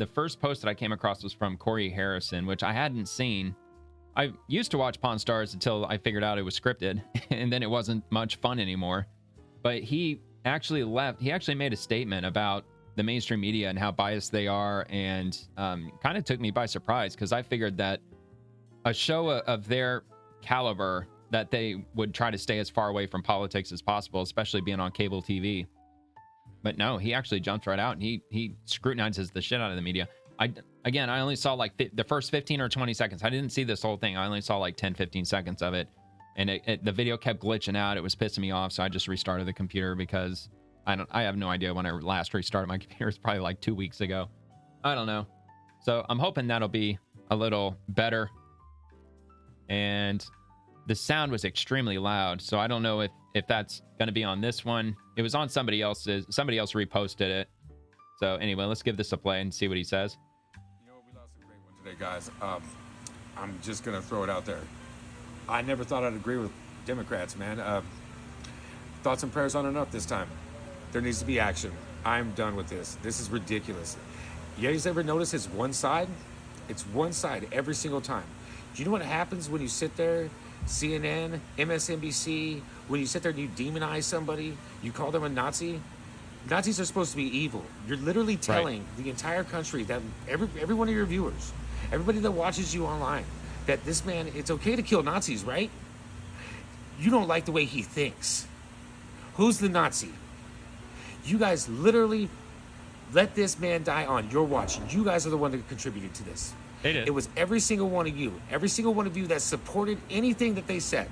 the first post that I came across was from Corey Harrison, which I hadn't seen. I used to watch Pawn Stars until I figured out it was scripted, and then it wasn't much fun anymore. But he actually made a statement about the mainstream media and how biased they are, and kind of took me by surprise, because I figured that a show of their caliber, that they would try to stay as far away from politics as possible, especially being on cable TV. But no, he actually jumped right out, and he scrutinizes the shit out of the media. I only saw like the first 15 or 20 seconds. I didn't see this whole thing. I only saw like 10, 15 seconds of it. And the video kept glitching out. It was pissing me off. So I just restarted the computer, because I have no idea when I last restarted my computer. It's probably like 2 weeks ago. I don't know. So I'm hoping that'll be a little better. And the sound was extremely loud. So I don't know if that's going to be on this one. It was on somebody else's. Somebody else reposted it. So anyway, let's give this a play and see what he says. You know, we lost a great one today, guys. I'm just going to throw it out there. I never thought I'd agree with Democrats, man. Thoughts and prayers aren't enough this time. There needs to be action. I'm done with this. This is ridiculous. You guys ever notice it's one side? It's one side every single time. Do you know what happens when you sit there, CNN, MSNBC, when you sit there and you demonize somebody, you call them a Nazi? Nazis are supposed to be evil. You're literally telling the entire country, that every one of your viewers, everybody that watches you online, that this man, it's okay to kill Nazis, right? You don't like the way he thinks. Who's the Nazi? You guys literally let this man die on your watch. You guys are the one that contributed to this. They did. It was every single one of you that supported anything that they said.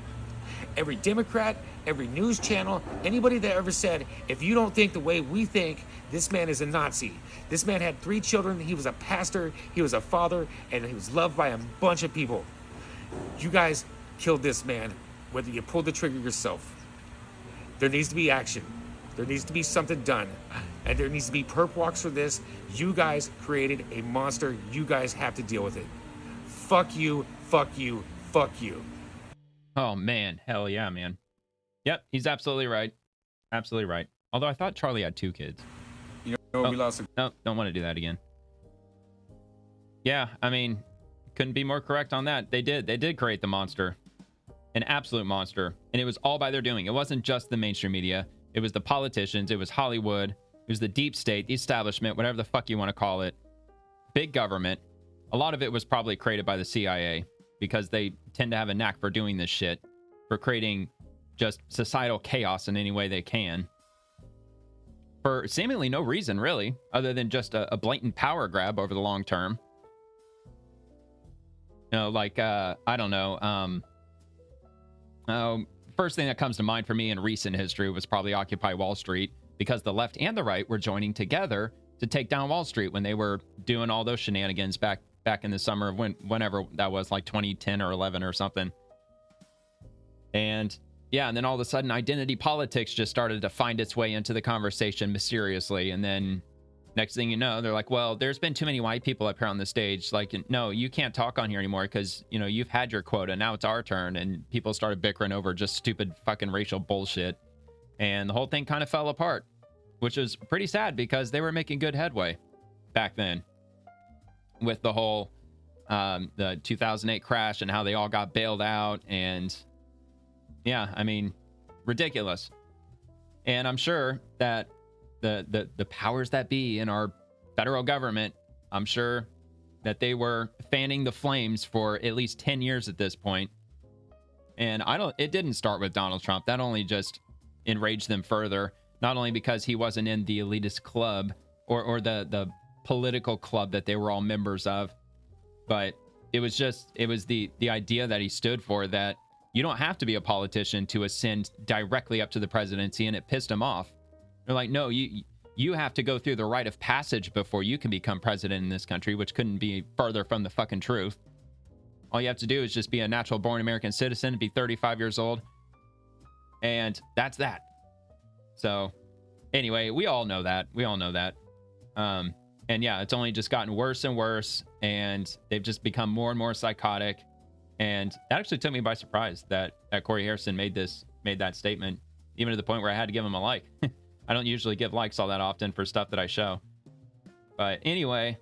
Every Democrat, every news channel, anybody that ever said, if you don't think the way we think, this man is a Nazi. This man had 3 children. He was a pastor. He was a father, and he was loved by a bunch of people. You guys killed this man, whether you pulled the trigger yourself. There needs to be action. There needs to be something done. And there needs to be perp walks for this. You guys created a monster. You guys have to deal with it. Fuck you, fuck you, fuck you. Oh, man. Hell yeah, man. Yep, he's absolutely right. Absolutely right. Although I thought Charlie had 2 kids. You know, we lost a... No, don't want to do that again. Yeah, I mean, couldn't be more correct on that. They did create the monster. An absolute monster. And it was all by their doing. It wasn't just the mainstream media. It was the politicians. It was Hollywood. It was the deep state, the establishment, whatever the fuck you want to call it. Big government. A lot of it was probably created by the CIA, because they tend to have a knack for doing this shit, for creating just societal chaos in any way they can, for seemingly no reason, really, other than just a blatant power grab over the long term. You know, like, I don't know. First thing that comes to mind for me in recent history was probably Occupy Wall Street, because the left and the right were joining together to take down Wall Street when they were doing all those shenanigans back in the summer of whenever that was, like 2010 or 11 or something. And yeah, and then all of a sudden identity politics just started to find its way into the conversation mysteriously. And then next thing you know, they're like, well, there's been too many white people up here on the stage. Like, no, you can't talk on here anymore, because, you know, you've had your quota. Now it's our turn. And people started bickering over just stupid fucking racial bullshit. And the whole thing kind of fell apart, which was pretty sad, because they were making good headway back then with the whole the 2008 crash and how they all got bailed out. And yeah, I mean, ridiculous. And I'm sure that the powers that be in our federal government, I'm sure that they were fanning the flames for at least 10 years at this point. And it didn't start with Donald Trump. That only just enraged them further, not only because he wasn't in the elitist club or the political club that they were all members of, but it was the idea that he stood for, that you don't have to be a politician to ascend directly up to the presidency, and it pissed him off. They're like, no, you have to go through the rite of passage before you can become president in this country, which couldn't be further from the fucking truth. All you have to do is just be a natural born American citizen, be 35 years old, and that's that. So anyway, we all know that. And yeah, it's only just gotten worse and worse, and they've just become more and more psychotic. And that actually took me by surprise that Corey Harrison made that statement, even to the point where I had to give him a like. I don't usually give likes all that often for stuff that I show. But anyway,